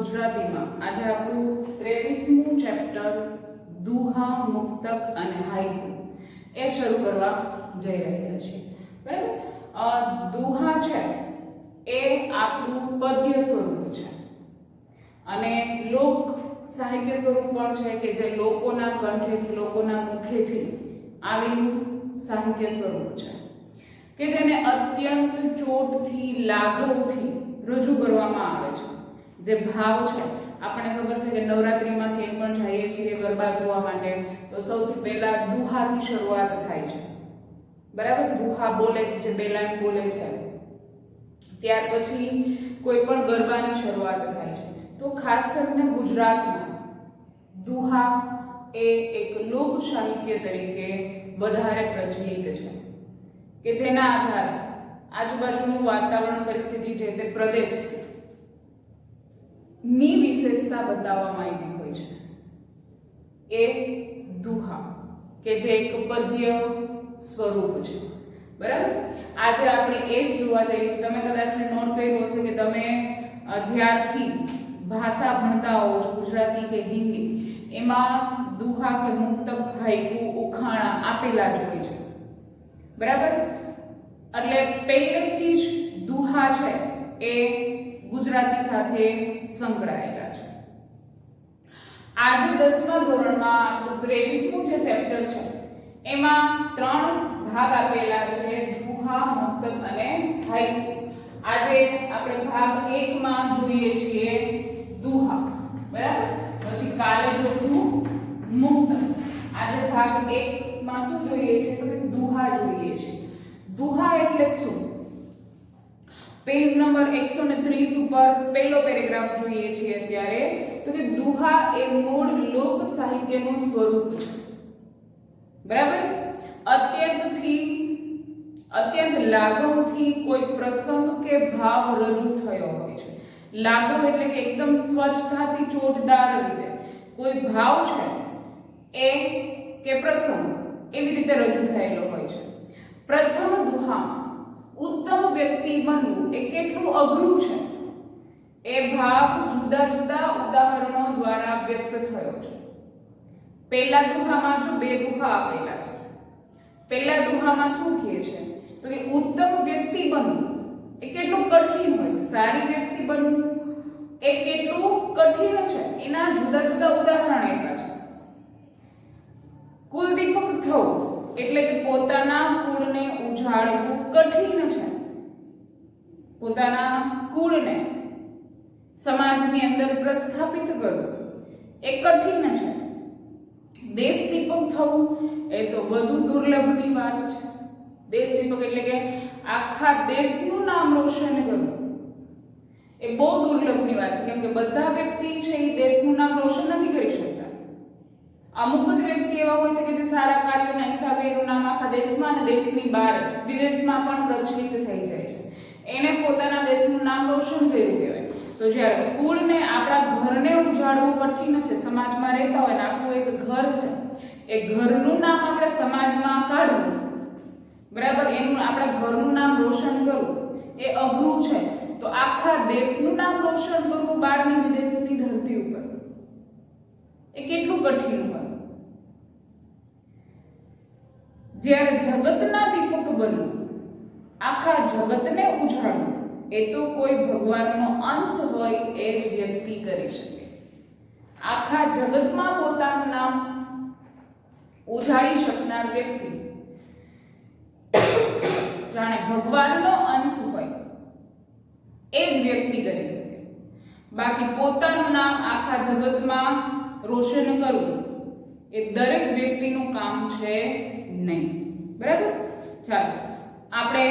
ગુજરાતીમાં આજે આપણું 23મું ચેપ્ટર દુહા મુક્તક અને હાઈકુ એ શરૂ કરવા જઈ રહ્યા છીએ. બરાબર, દુહા છે એ આપણું પદ્ય સ્વરૂપ છે અને લોક સાહિત્ય સ્વરૂપ પણ છે કે જે લોકોના કંઠેથી લોકોના મુખેથી આવેલું સાહિત્ય સ્વરૂપ છે કે જેને અત્યંત ચોટથી લાઘવથી રજૂ કરવામાં આવે છે. જે ભાવ છે આપણને ખબર છે કે નવરાત્રિમાં કેમ પણ જઈએ છીએ ગરબા જોવા માટે તો સૌથી પહેલા દુહાથી શરૂઆત થાય છે. બરાબર, દુહા બોલે છે, જે બે લાઈન બોલે છે, ત્યાર પછી કોઈ પણ ગરબાની શરૂઆત થાય છે. તો ખાસ કરીને ગુજરાતમાં દુહા એ એક લોક સાહિત્ય તરીકે વધારે પ્રચલિત છે કે જેના આધારે આજુબાજુનું વાતાવરણ પરિસ્થિતિ છે તે પ્રદેશ ની વિશેષતા બતાવવામાં આવી હોય છે. એ દુહા કે જે એક પદ્ય સ્વરૂપ છે. બરાબર, આજે આપણે એ જ જોવા જઈએ છીએ. તમે કદાચ નોટ કર્યું હશે કે તમે જ્યારથી ભાષા ભણતા હોવ છો, ગુજરાતી કે હિન્દી, એમાં દુહા કે મુક્તક, હાઈકુ, ઉખાણા આપેલા જ હોય છે. બરાબર, એટલે પહેલેથી જ દુહા છે એ ગુજરાતી સાથે સંકળાયેલા છે. આજે 10મા ધોરણમાં આપણું 23મું જે ચેપ્ટર છે એમાં 3 ભાગ આપેલા છે, દુહા, મુક્તક અને હાઈકુ. આજે આપણે ભાગ 1 માં જોઈએ છીએ દુહા. બરાબર, પછી કાલે જોશું મુક્તક. આજે ભાગ 1 માં શું જોઈએ છે તો કે દુહા જોઈએ છે. દુહા એટલે શું? પેજ નંબર 130 ઉપર પહેલો પેરેગ્રાફ જોઈએ છીએ અત્યારે. તો કે દુહા એ મૂળ લોક સાહિત્યનું સ્વરૂપ છે. બરાબર, અત્યંત લાઘવથી કોઈ પ્રસંગ કે ભાવ રજૂ થયો હોય છે. લાઘવ એટલે કે એકદમ સ્વચ્છતાથી ચોટદાર રીતે કોઈ ભાવ છે એ કે પ્રસંગ એવી રીતે રજૂ થયેલો હોય છે. પ્રથમ દુહામાં ઉત્તમ વ્યક્તિ બનવું એ કેટલું અઘરું છે એ ભાવ જુદા જુદા ઉદાહરણો દ્વારા વ્યક્ત થયો છે. પહેલા દુહામાં જો 2 દુહા આપેલા છે. પહેલા દુહામાં શું કહે છે તો કે ઉત્તમ વ્યક્તિ બનવું એ કેટલું કઠિન હોય છે, સારી વ્યક્તિ બનવું એ કેટલું કઠિન છે, એના જુદા જુદા ઉદાહરણ આપ્યા છે. કુલદીપક થવું એટલે કે પોતાના કુળને ઉજાળવું કઠિન છે. પોતાના કુળને સમાજની અંદર પ્રસ્થાપિત કરવું એ કઠિન છે. દેશદીપક થવું એ તો વધુ દુર્લભની વાત છે. દેશદીપક એટલે કે આખા દેશનું નામ રોશન કરવું એ બહુ દુર્લભની વાત છે, કેમ કે બધા વ્યક્તિ છે એ દેશનું નામ રોશન નથી કરી શકતા. અમુક જ વ્યક્તિ એવા હોય છે કે જે સારા કાર્યોના હિસાબે એનું નામ આખા દેશમાં અને દેશની બહાર વિદેશમાં પણ પ્રચલિત થઈ જાય છે. એને પોતાના દેશનું નામ રોશન કર્યું કહેવાય. તો જ્યારે કુળને, આપણા ઘરને ઉજાડવું કઠિન છે. સમાજમાં રહેતા હોય ને આપણું એક ઘર છે, એ ઘરનું નામ આપણે સમાજમાં કાઢવું, બરાબર, એનું આપણા ઘરનું નામ રોશન કરવું એ અઘરું છે. તો આખા દેશનું નામ રોશન કરવું બહારની વિદેશની ધરતી ઉપર એ કેટલું કઠિન હોય. જ્યારે જગતના દીપક બનવું, આખા જગતને ઉજાડવું એ તો કોઈ ભગવાનનો અંશ હોય એ જ વ્યક્તિ કરી શકે. આખા જગતમાં પોતાનું નામ ઉજાડી શકનાર વ્યક્તિ જાણે ભગવાનનો અંશ હોય એ જ વ્યક્તિ કરી શકે. બાકી પોતાનું નામ આખા જગતમાં રોશન કરવું એ દરેક વ્યક્તિનું કામ છે નહીં. બરાબર, ચાલો આપણે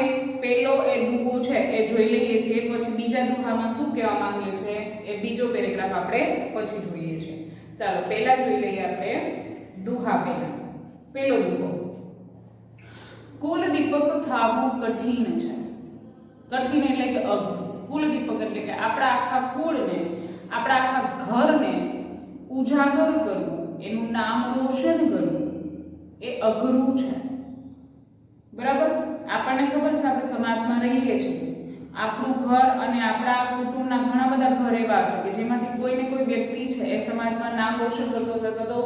પહેલો એ દુહો છે એ જોઈ લઈએ છીએ. પછી બીજા દુહામાં શું કહેવા માંગે છે એ બીજો પેરેગ્રાફ આપણે પછી જોઈએ છીએ. ચાલો પહેલા જોઈ લઈએ આપણે દુહા. પહેલો દુહો. કુલદીપક થાવું કઠિન છે. કઠિન એટલે કે અઘરું. કુલદીપક એટલે કે આપણા આખા કુળને, આપણા આખા ઘરને ઉજાગર કરવું, એનું નામ રોશન કરવું એ અઘરું છે. બરાબર, આપણને ખબર છે આપણે સમાજમાં રહીએ છીએ, આપણું ઘર અને આપણા કુટુંબના ઘણા બધા ઘર એવા હશે કે જેમાંથી કોઈ ને કોઈ વ્યક્તિ છે એ સમાજમાં નામ રોશન કરતો હશે અથવા તો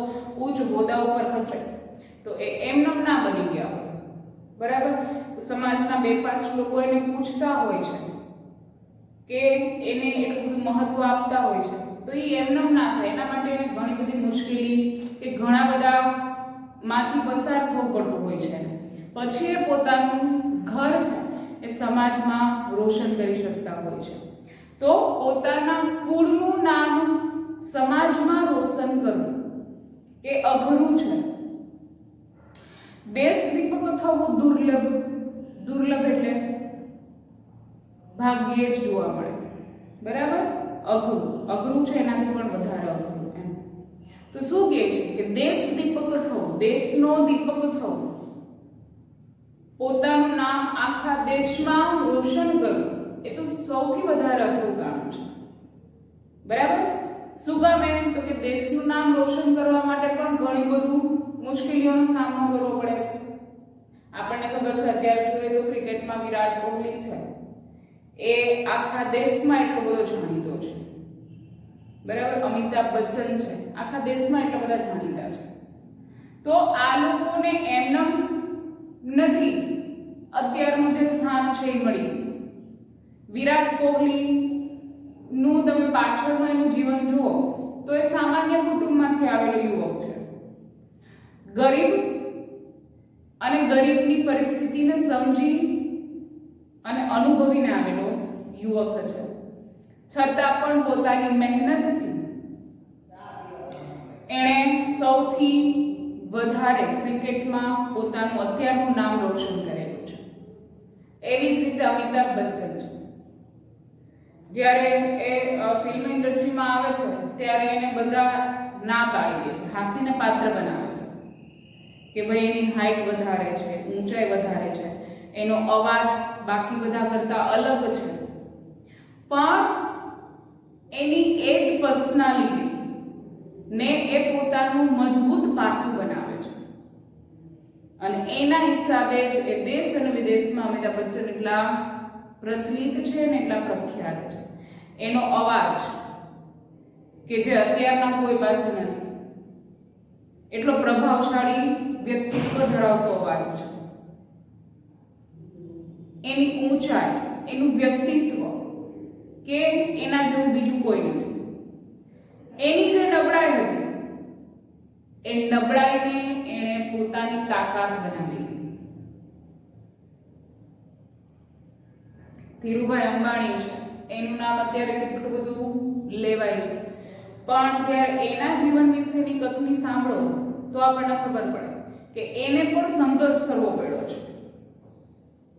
ઉચ્ચ હોદ્દા ઉપર હશે, તો એ એમનેમ ના બની ગયા હોય, બરાબર. સમાજના 2-5 લોકો એને પૂછતા હોય છે કે એને એટલું બધું મહત્વ આપતા હોય છે, તો એ એમનેમ ના થાય. એના માટે એને ઘણી બધી મુશ્કેલી કે ઘણા બધા માંથી પસાર થવું પડતું હોય છે. પછી એ પોતાનું ઘર છે એ સમાજમાં રોશન કરી શકતા હોય છે. તો પોતાના કુળનું નામ સમાજમાં રોશન કરવું એ અઘરું છે. દેશ દીપક થવું દુર્લભ એટલે ભાગ્યે જ જોવા મળે, બરાબર. અઘરું છે, એનાથી પણ વધારે અઘરું એમ. તો શું કહે છે કે દેશ દીપક થવું, દેશનો દીપક થવું, પોતાનું નામ આખા દેશમાં રોશન કરવું, એ તો સૌથી વધારે અઘરું કામ છે, બરાબર. શું કામ એમ? તો કે દેશનું નામ રોશન કરવા માટે પણ ઘણી બધું મુશ્કેલીઓનો સામનો કરવો પડે છે. આપણને ખબર છે, અત્યારે જોઈએ તો ક્રિકેટમાં વિરાટ કોહલી છે એ આખા દેશમાં એટલો બધો જાણીતો છે, બરાબર. અમિતાભ બચ્ચન છે, આખા દેશમાં એટલા બધા જાણીતા છે. તો આ લોકોને એમનેમ નથી અત્યારનું જે સ્થાન છે એ મળી. વિરાટ કોહલી નું તમે પાછળનું એનું જીવન જુઓ તો એ સામાન્ય કુટુંબમાંથી આવેલો યુવક છે, ગરીબ અને ગરીબની પરિસ્થિતિને સમજી અને અનુભવીને આવેલો યુવક છે. છતાં પણ પોતાની મહેનતથી એણે સૌથી વધારે ક્રિકેટમાં પોતાનું અત્યારનું નામ રોશન કરેલું છે. એવી જ રીતે અમિતાભ બચ્ચન છે. જ્યારે એ ફિલ્મ ઇન્ડસ્ટ્રીમાં આવે છે ત્યારે એને બધા ના પાડી દે છે, હાસ્યને પાત્ર બનાવે છે કે ભાઈ એની હાઈટ વધારે છે, ઊંચાઈ વધારે છે, એનો અવાજ બાકી બધા કરતા અલગ છે, પણ એની એ જ પર્સનાલિટી ને એ પોતાનું મજબૂત પાસું બનાવે છે અને એના હિસાબે જ એ દેશ અને વિદેશમાં અમિતાભ બચ્ચન એટલા પ્રચલિત છે ને એટલા પ્રખ્યાત છે. એનો અવાજ કે જે અત્યારના કોઈ પાસે નથી, એટલો પ્રભાવશાળી વ્યક્તિત્વ ધરાવતો અવાજ છે. એની ઊંચાઈ, એનું વ્યક્તિત્વ કે એના જેવું બીજું કોઈ નથી. એની જે નબળાઈ હતી એ નબળાઈને એણે પોતાની તાકાત બનાવી લીધી. ધીરુભાઈ અંબાણી છે, એનું નામ અત્યારે કેટલું બધું લેવાય છે, પણ જ્યારે એના જીવન વિશેની કથની સાંભળો તો આપણને ખબર પડે કે એને પણ સંઘર્ષ કરવો પડ્યો છે.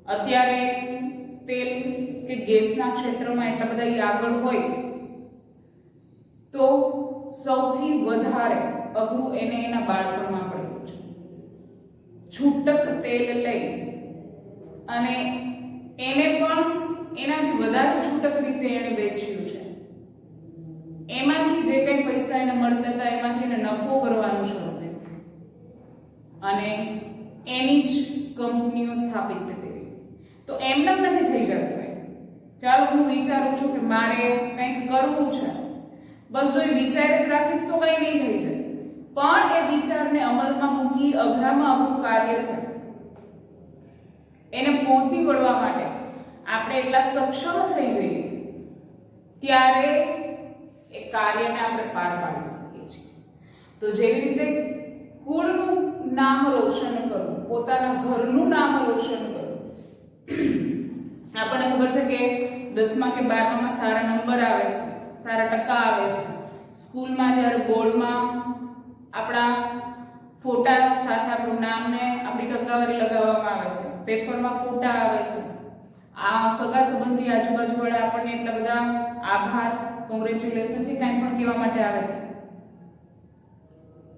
અત્યારે તેલ કે ગેસના ક્ષેત્રમાં એટલા બધા આગળ હોય તો સૌથી વધારે અઘરું એને એના બાળપણમાં પડ્યું છે. છૂટક તેલ લઈ અને એને પણ એનાથી વધારે છૂટક રીતે એને વેચ્યું છે. એમાંથી જે કંઈ પૈસા એને મળતા હતા એમાંથી એને નફો કરવાનું શરૂ કર્યું અને એની જ કંપનીઓ સ્થાપિત કરી. તો એમને નથી થઈ જતું. ચાલો હું વિચારું છું કે મારે કંઈક કરવું છે, બસ જો એ વિચાર જ રાખીશ તો કંઈ નહીં થઈ જાય, પણ એ વિચારને અમલમાં મૂકી અઘરામાં અઘરું કાર્ય છે એને પહોંચી વળવા માટે આપણે એટલા સક્ષમ થઈ જઈએ ત્યારે એ કાર્યને આપણે પાર પાડી શકીએ છીએ. તો જેવી રીતે કુળનું નામ રોશન કરવું, પોતાના ઘરનું નામ રોશન કરવું. આપણને ખબર છે કે 10મા કે 12માં સારા નંબર આવે છે, સારા ટકા આવે છે. સ્કૂલમાં જ્યારે બોર્ડમાં આપણા ફોટા સાથે આપણું નામ ને આપણી ટકાવારી લગાવવામાં આવે છે, પેપરમાં ફોટા આવે છે. આ સગા સંબંધી આજુબાજુવાળા આપણને એટલા બધા આભાર, કોંગ્રેચ્યુલેશનથી કાંઈ પણ કહેવા માટે આવે છે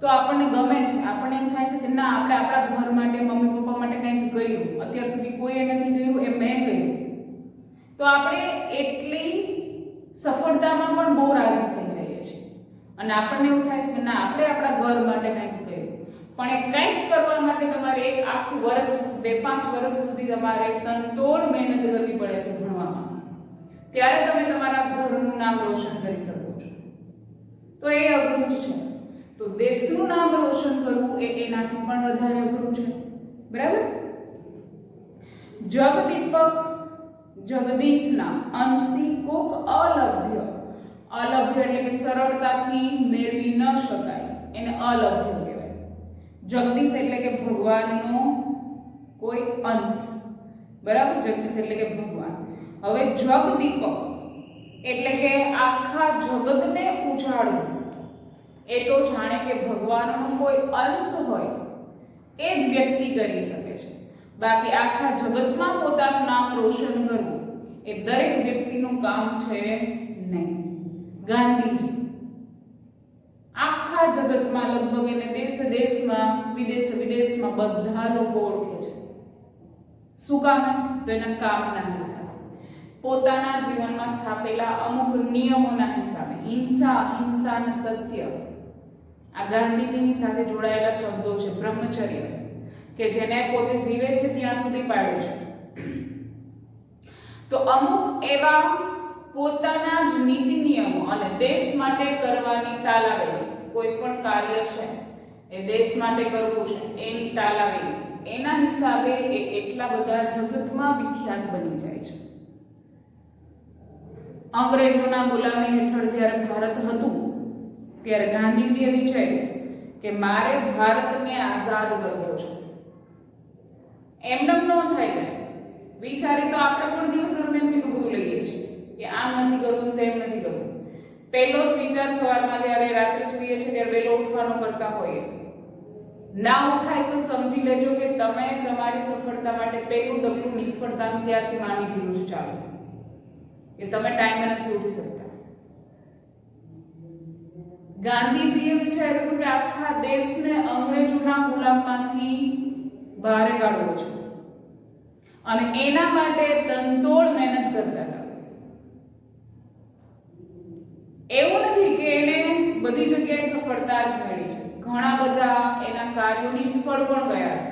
તો આપણને ગમે છે. આપણને એમ થાય છે કે ના, આપણે આપણા ઘર માટે, મમ્મી પપ્પા માટે કંઈક કર્યું, અત્યાર સુધી કોઈએ નથી કર્યું એ મેં કર્યું. તો આપણે એટલી સફળતામાં પણ બહુ રાજી થઈ જઈએ છીએ અને આપણને એવું થાય છે કે ના, આપણે આપણા ઘર માટે કંઈક કર્યું. પણ એ કંઈક કરવા માટે તમારે એક આખું વર્ષ, 2-5 વર્ષ સુધી તમારે તનતોડ મહેનત કરવી પડે છે ભણવામાં. ત્યારે તમે તમારા ઘરનું નામ રોશન કરી શકો છો. તો એ અઘરું જ છે. તો દેશનું નામ રોશન કરવું એ એનાથી પણ વધારે અઘરું છે. બરાબર. જગદીપક જગદીશના અંશી કોક અલભ્ય, અલભ્ય એટલે કે સરળતાથી મેળવી ન શકાય, એને અલભ્ય કહેવાય. જગદીશ એટલે કે ભગવાનનો કોઈ અંશ. બરાબર. જગદીશ એટલે કે ભગવાન. હવે જગદીપક એટલે કે આખા જગતને ઉજાડવું. એ તો જાણે કે ભગવાનનો કોઈ અંશ હોય એ જ વ્યક્તિ કરી શકે છે. બાકી આખા જગતમાં પોતાનું નામ રોશન કરવું એ દરેક વ્યક્તિનું કામ છે નહીં. ગાંધીજી આખા જગતમાં લગભગ એને દેશ દેશમાં વિદેશમાં બધા લોકો ઓળખે છે. શું કામ? તો એના કામના હિસાબે, પોતાના જીવનમાં સ્થાપેલા અમુક નિયમોના હિસાબે. હિંસા, અહિંસા અને સત્ય આ ગાંધીજીની સાથે જોડાયેલા શબ્દો છે. બ્રહ્મચર્ય કે જેને પોતે જીવે છે ત્યાં સુધી પાડ્યું છે. તો અમુક એવા પોતાના જ નીતિ નિયમો અને દેશ માટે કરવાની તાલાવેલી કોઈ પણ કાર્ય છે એ દેશ માટે કરવું છે એની તાલાવેલી, એના હિસાબે એ એટલા બધા જગતમાં વિખ્યાત બની જાય છે. અંગ્રેજોના ગુલામી હેઠળ જ્યારે ભારત હતું ત્યારે ગાંધીજીએ વિચાર્યું કે મારે ભારતને આઝાદ કરવો છે. એમને ન થાય ને વિચારી તો આપણે પણ દિવસ દરમિયાન કેટલું બધું લઈએ છીએ કે આમ નથી કરવું, તેમ નથી કરવું. પહેલો જ વિચાર સવારમાં જ્યારે રાત્રે સૂઈએ છીએ ત્યારે વહેલો ઉઠવાનો કરતા હોઈએ. ના ઉઠાય તો સમજી લેજો કે તમે તમારી સફળતા માટે પહેલું ડગલું નિષ્ફળતાનું ત્યારથી માની દીધું છે. ચાલો કે તમે ટાઈમે નથી ઉઠી શકતા. ગાંધીજીએ વિચાર્યું કે આખા દેશને અંગ્રેજોના ગુલામમાંથી બહાર કાઢવો છે અને એના માટે તનતોડ મહેનત કરતા હતા. એવું નથી કે એને બધી જગ્યાએ સફળતા જ મળી છે. ઘણા બધા એના કાર્યો નિષ્ફળ પણ ગયા છે,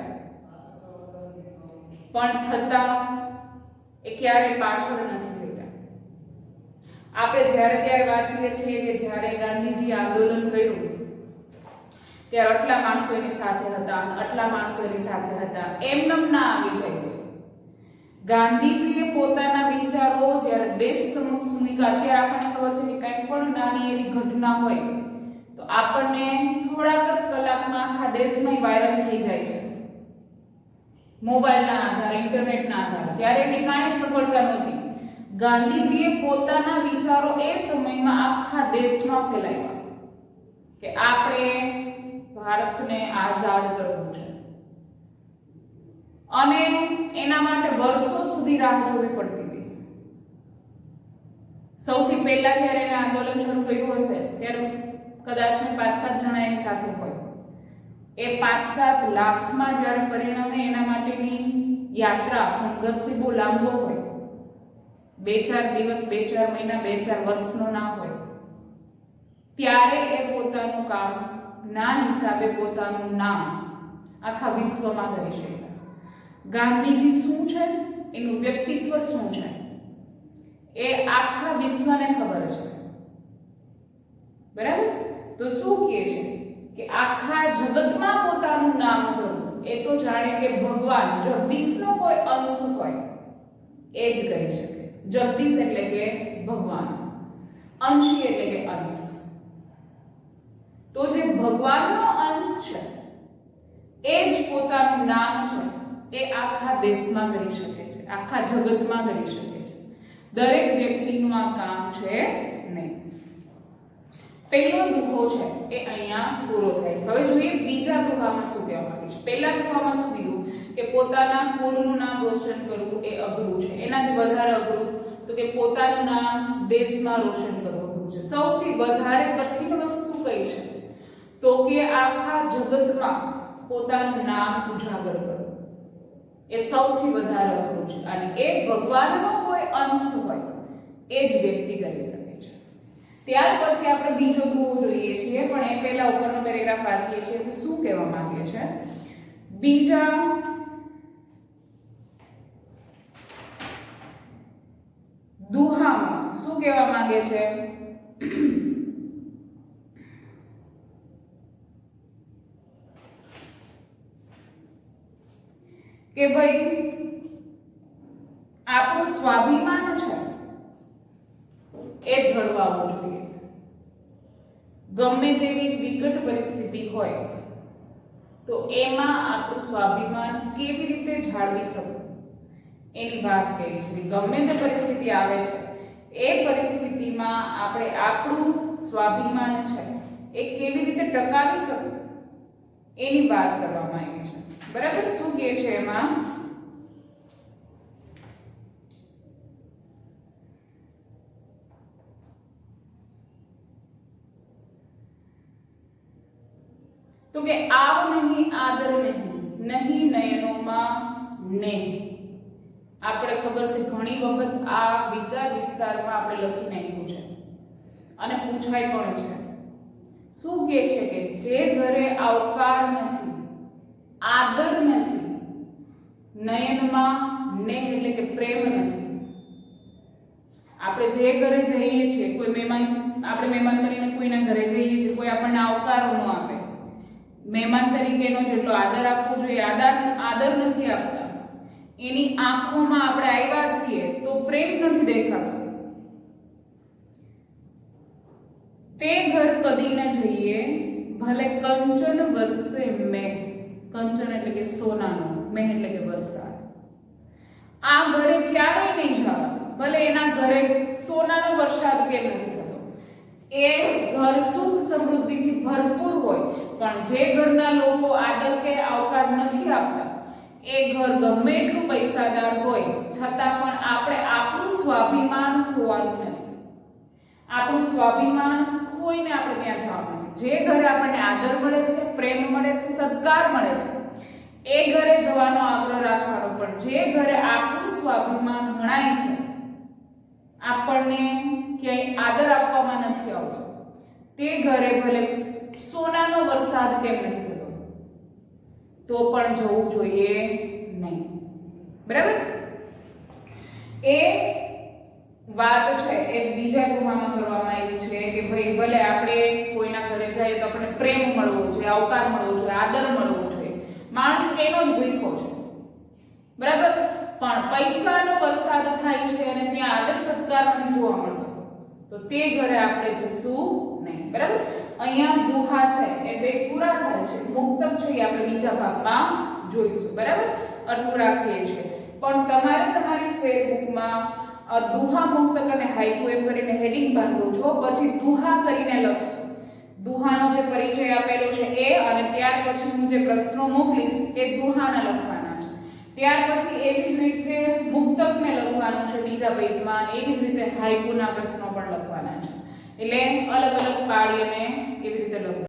પણ છતાં એ ક્યારેય પાછળ નથી. આપણે જ્યારે ત્યારે વાંચીએ છીએ કે જ્યારે ગાંધીજી આંદોલન કર્યું ત્યારે આટલા માણસો એની સાથે હતા અને આટલા માણસો એની સાથે હતા, એમનેમ ના આવી જાય. ગાંધીજીએ પોતાના વિચારો જ્યારે દેશ સમક્ષ મૂક્યા, અત્યારે આપણને ખબર છે કે કંઈ પણ નાની એવી ઘટના હોય તો આપણને થોડાક જ કલાકમાં આખા દેશમાં વાયરલ થઈ જાય છે મોબાઈલના આધારે, ઇન્ટરનેટના આધારે. ત્યારે એની કાંઈ સફળતા નહોતી. ગાંધીજીએ પોતાના વિચારો એ સમયમાં આખા દેશમાં ફેલાવ્યા કે આપણે ભારતને આઝાદ કરવું છે અને એના માટે વર્ષો સુધી રાહ જોવી પડતી હતી. સૌથી પહેલા જ્યારે એને આંદોલન શરૂ કર્યું હશે ત્યારે કદાચ 5-7 જણા એની સાથે હોય. એ 5-7 લાખમાં જ્યારે પરિણમે એના માટેની યાત્રા, સંઘર્ષ બહુ લાંબો હોય. 2-4 દિવસ, 2-4 મહિના, 2-4 વર્ષનો ના હોય. ત્યારે એ પોતાનું કામ ના હિસાબે પોતાનું નામ આખા વિશ્વમાં કરી શક્યા. ગાંધીજી શું છે, એનું વ્યક્તિત્વ શું છે, એ આખા વિશ્વને ખબર છે. બરાબર. તો શું કહે છે કે આખા જગતમાં પોતાનું નામ કરવું એ તો જાણે કે ભગવાન જગદીશનો કોઈ અંશ હોય એ જ કરી શકે. જગદીશ એટલે કે ભગવાન, અંશી એટલે કે અંશ. તો જે ભગવાનનો અંશ છે એ જ પોતાનું નામ છે એ આખા દેશમાં કરી શકે છે, આખા જગતમાં કરી શકે છે. દરેક વ્યક્તિનું આ કામ છે નહીં. પહેલો દુહો છે એ અહીંયા પૂરો થાય છે. હવે જોઈએ બીજા દુહામાં શું કહેવા માંગે છે. પહેલા દુહામાં શું કીધું કે પોતાના કુળનું નામ રોશન કરવું એ અઘરું છે. એનાથી વધારે અઘરું તો કે પોતાનું નામ દેશમાં રોશન કરવું અઘરું છે. સૌથી વધારે કઠિન વસ્તુ કઈ છે તો કે આખા જગતમાં પોતાનું નામ ઉજાગર કરવું એ સૌથી વધારે અઘરું છે અને એ ભગવાનનો કોઈ અંશ હોય એ જ વ્યક્તિ કરી શકે છે. ત્યાર પછી આપણે બીજો દુહો જોઈએ છીએ, પણ એ પહેલા ઉપરનો પેરેગ્રાફ વાંચીએ છીએ કે શું કહેવા માંગે છે. બીજા દુહામાં શું કહેવા માંગે છે? કે ભાઈ આપણું સ્વાભિમાન છે એ જળવાવું જોઈએ. ગમે તેવી વિકટ પરિસ્થિતિ હોય તો એમાં આપણું સ્વાભિમાન કેવી રીતે જાળવી શકવું એની વાત કરી છે. ગમે તે પરિસ્થિતિ આવે છે એ પરિસ્થિતિમાં આપણે આપણું સ્વાભિમાન છે એ કેવી રીતે ટકાવી શકવું એની વાત કરવામાં આવી છે. બરાબર. શું કહે છે એમાં? તો કે આવ નહીં આદર નહીં નહીં નયનોમાં ને. આપણે ખબર છે ઘણી વખત આ વિચાર વિસ્તારમાં આપણે લખી નાખ્યું છે અને પૂછાય પણ છે. શું કહે છે કે જે ઘરે આવકાર નથી, આદર નથી, નયનમાં ને એટલે કે પ્રેમ નથી. આપણે જે ઘરે જઈએ છીએ, કોઈ મહેમાન, આપણે મહેમાન બનીને કોઈના ઘરે જઈએ છીએ, કોઈ આપણને આવકારો ન આપે, મહેમાન તરીકેનો જેટલો આદર આપવો જોઈએ આદર નથી આપતા, એની આંખોમાં આપણે આવ્યા છીએ તો પ્રેમ નથી દેખાતો, તે ઘર કદી ન જઈએ ભલે કંચન વરસે મેહ. કંચન એટલે કે સોનાનો, મેહ એટલે કે વરસાદ. આ ઘરે ક્યારેય નહીં જવાનું ભલે એના ઘરે સોનાનો વરસાદ કેમ નથી થતો. એ ઘર સુખ સમૃદ્ધિથી ભરપૂર હોય પણ જે ઘરના લોકો આદર કે આવકાર નથી આપતા એ ઘર ગમે એટલું પૈસાદાર હોય છતાં પણ આપણે આપણું સ્વાભિમાન ખોવાનું નથી. આપણું સ્વાભિમાન ખોઈને આપણે ત્યાં જવાનું નથી. જે ઘરે આપણને આદર મળે છે, પ્રેમ મળે છે, સત્કાર મળે છે એ ઘરે જવાનો આગ્રહ રાખવાનો. પણ જે ઘરે આપણું સ્વાભિમાન હણાય છે, આપણને ક્યાંય આદર આપવામાં નથી આવતો, તે ઘરે ભલે સોનાનો વરસાદ કેમ નથી થતો તો પણ જવું જોઈએ નહીં. બરાબર. એ વાત છે એ બીજા દુહામાં કરવામાં આવી છે કે ભાઈ ભલે આપણે કોઈના ઘરે જઈએ તો આપણને પ્રેમ મળવો જોઈએ, આવકાર મળવો જોઈએ, આદર મળવો જોઈએ. માણસ એનો જ ભૂખ્યો છે. બરાબર. પણ પૈસાનો વરસાદ થાય છે અને ત્યાં આદર સત્કાર નથી જોવા મળતો તો તે ઘરે આપણે જશું નહીં. બરાબર. અહીંયા દુહા છે એ બે પૂરા થાય છે. મુક્તક છે એ આપણે બીજા ભાગમાં જોઈશું. બરાબર. આટલું રાખીએ છીએ. પણ તમારે તમારી ફેરબુકમાં દુહા, મુક્તક અને હાઈકુ એમ કરીને હેડિંગ બાંધો છો, પછી દુહા કરીને લખશો. દુહાનો જે પરિચય આપેલો છે એ, અને ત્યાર પછી હું જે પ્રશ્નો મોકલીશ એ દુહાના લખવાના છે. ત્યાર પછી એવી જ રીતે મુક્તકને લખવાનું છે બીજા પેજમાં, એવી જ રીતે હાઈકુના પ્રશ્નો પણ લખવાના છે. એટલે અલગ અલગ પાડી અને એવી રીતે લખવું.